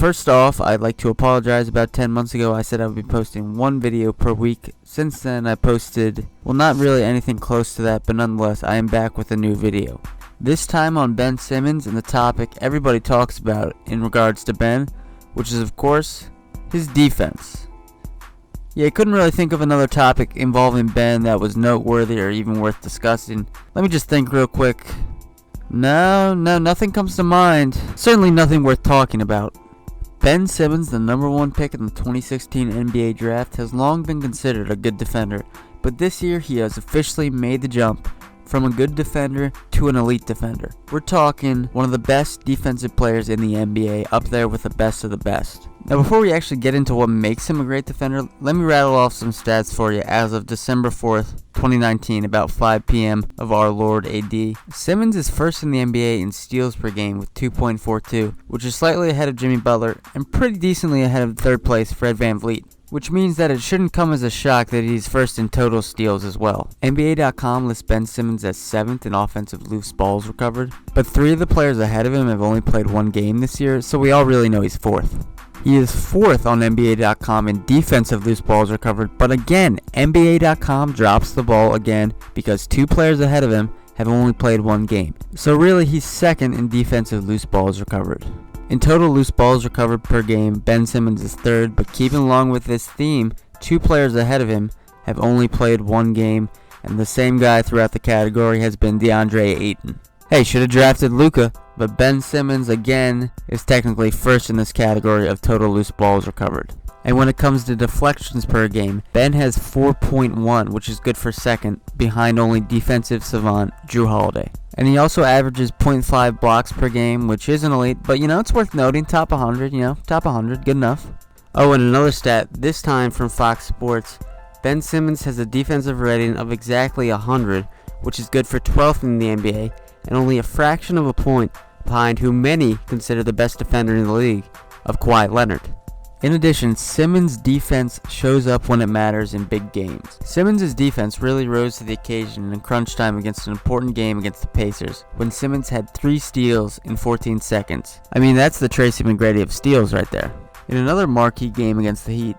First off, I'd like to apologize. About 10 months ago, I said I would be posting one video per week. Since then, I posted, well, not really anything close to that, but nonetheless, I am back with a new video. This time on Ben Simmons and the topic everybody talks about in regards to Ben, which is, of course, his defense. Yeah, I couldn't really think of another topic involving Ben that was noteworthy or even worth discussing. Let me just think real quick. No, nothing comes to mind. Certainly nothing worth talking about. Ben Simmons, the number 1 pick in the 2016 NBA draft, has long been considered a good defender, but this year he has officially made the jump from a good defender to an elite defender. We're talking one of the best defensive players in the NBA, up there with the best of the best. Now, before we actually get into what makes him a great defender, let me rattle off some stats for you as of December 4th, 2019, about 5 p.m. of our Lord AD. Simmons is first in the NBA in steals per game with 2.42, which is slightly ahead of Jimmy Butler and pretty decently ahead of third place Fred VanVleet, which means that it shouldn't come as a shock that he's first in total steals as well. NBA.com lists Ben Simmons as 7th in offensive loose balls recovered, but 3 of the players ahead of him have only played 1 game this year, so we all really know he's 4th. He is 4th on NBA.com in defensive loose balls recovered, but again, NBA.com drops the ball again because 2 players ahead of him have only played 1 game. So really, he's 2nd in defensive loose balls recovered. In total loose balls recovered per game, Ben Simmons is 3rd, but keeping along with this theme, 2 players ahead of him have only played 1 game, and the same guy throughout the category has been DeAndre Ayton. Hey, should have drafted Luka, but Ben Simmons again is technically 1st in this category of total loose balls recovered. And when it comes to deflections per game, Ben has 4.1, which is good for 2nd, behind only defensive savant Jrue Holiday. And he also averages 0.5 blocks per game, which isn't elite, but it's worth noting, top 100, top 100, good enough. Oh, and another stat, this time from Fox Sports, Ben Simmons has a defensive rating of exactly 100, which is good for 12th in the NBA, and only a fraction of a point behind who many consider the best defender in the league, of Kawhi Leonard. In addition, Simmons' defense shows up when it matters in big games. Simmons' defense really rose to the occasion in crunch time against an important game against the Pacers, when Simmons had 3 steals in 14 seconds. I mean, that's the Tracy McGrady of steals right there. In another marquee game against the Heat,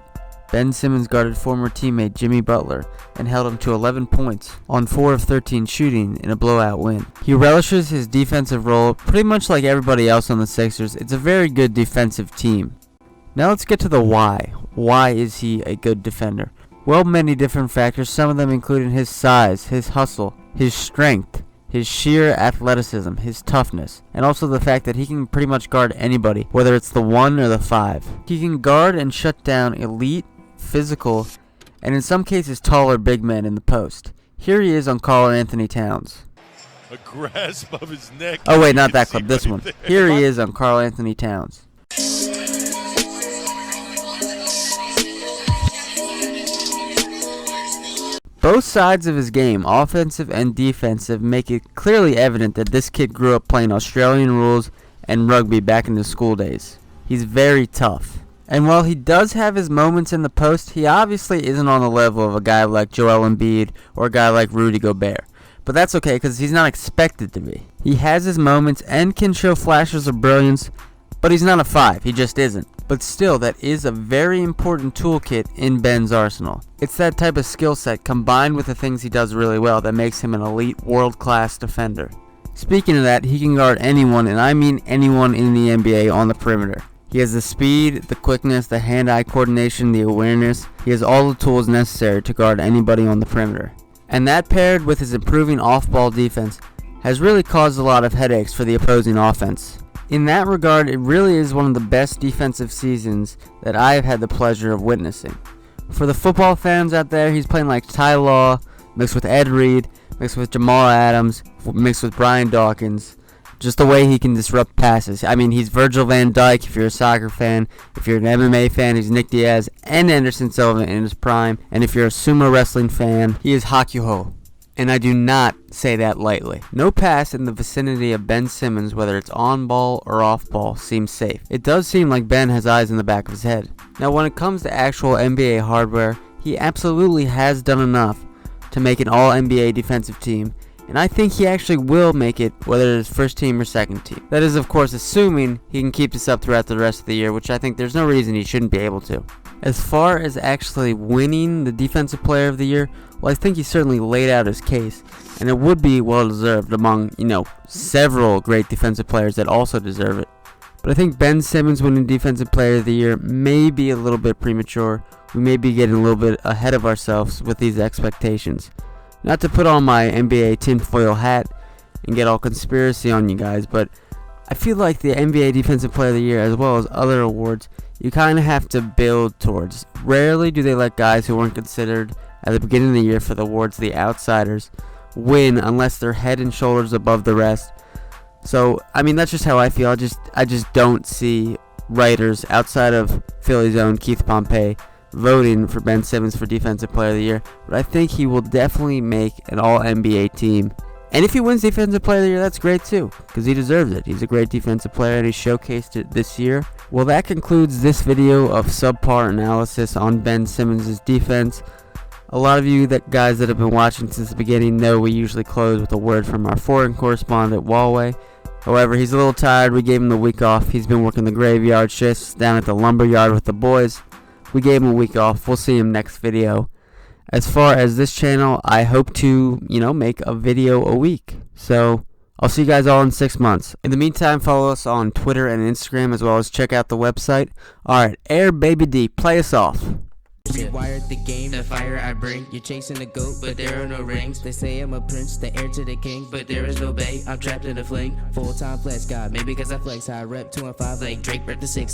Ben Simmons guarded former teammate Jimmy Butler and held him to 11 points on 4 of 13 shooting in a blowout win. He relishes his defensive role pretty much like everybody else on the Sixers. It's a very good defensive team. Now let's get to the why. Why is he a good defender? Well, many different factors, some of them including his size, his hustle, his strength, his sheer athleticism, his toughness, and also the fact that he can pretty much guard anybody, whether it's the 1 or the 5. He can guard and shut down elite, physical, and in some cases taller big men in the post. Here he is on Karl-Anthony Towns. A grasp of his neck. Oh wait, not that clip, this one. Here he is on Karl-Anthony Towns. Both sides of his game, offensive and defensive, make it clearly evident that this kid grew up playing Australian rules and rugby back in his school days. He's very tough. And while he does have his moments in the post, he obviously isn't on the level of a guy like Joel Embiid or a guy like Rudy Gobert. But that's okay because he's not expected to be. He has his moments and can show flashes of brilliance, but he's not a 5, he just isn't. But still, that is a very important toolkit in Ben's arsenal. It's that type of skill set combined with the things he does really well that makes him an elite world-class defender. Speaking of that, he can guard anyone, and I mean anyone in the NBA on the perimeter. He has the speed, the quickness, the hand-eye coordination, the awareness. He has all the tools necessary to guard anybody on the perimeter. And that paired with his improving off-ball defense has really caused a lot of headaches for the opposing offense. In that regard, it really is one of the best defensive seasons that I have had the pleasure of witnessing. For the football fans out there, he's playing like Ty Law, mixed with Ed Reed, mixed with Jamal Adams, mixed with Brian Dawkins. Just the way he can disrupt passes. I mean, he's Virgil van Dijk if you're a soccer fan. If you're an MMA fan, he's Nick Diaz and Anderson Silva in his prime. And if you're a sumo wrestling fan, he is Hakuho. And I do not say that lightly. No pass in the vicinity of Ben Simmons, whether it's on ball or off ball, seems safe. It does seem like Ben has eyes in the back of his head. Now, when it comes to actual NBA hardware, he absolutely has done enough to make an all-NBA defensive team and I think he actually will make it, whether it's first team or second team. That is, of course, assuming he can keep this up throughout the rest of the year, which I think there's no reason he shouldn't be able to. As far as actually winning the Defensive Player of the Year, well, I think he certainly laid out his case, and it would be well-deserved among, several great defensive players that also deserve it. But I think Ben Simmons winning Defensive Player of the Year may be a little bit premature. We may be getting a little bit ahead of ourselves with these expectations. Not to put on my NBA tinfoil hat and get all conspiracy on you guys, but I feel like the NBA Defensive Player of the Year, as well as other awards, you kind of have to build towards. Rarely do they let guys who weren't considered at the beginning of the year for the awards, the outsiders, win unless they're head and shoulders above the rest. So, that's just how I feel. I just don't see writers outside of Philly's own Keith Pompey voting for Ben Simmons for Defensive Player of the Year, but I think he will definitely make an All-NBA team. And if he wins Defensive Player of the Year, that's great too, because he deserves it. He's a great defensive player, and he showcased it this year. Well, that concludes this video of subpar analysis on Ben Simmons' defense. A lot of you guys that have been watching since the beginning know we usually close with a word from our foreign correspondent, Walway. However, he's a little tired. We gave him the week off. He's been working the graveyard shifts down at the lumber yard with the boys. We gave him a week off. We'll see him next video. As far as this channel, I hope to, make a video a week. So, I'll see you guys all in 6 months. In the meantime, follow us on Twitter and Instagram, as well as check out the website. Alright, Air Baby D, play us off. Rewired the game, the fire I bring. You're chasing a goat, but there are no rings. They say I'm a prince, the heir to the king, but there is no bay. I'm trapped in a fling. Full-time flex god, maybe because I flex high. Rep 2 and 5 like Drake rep the 6.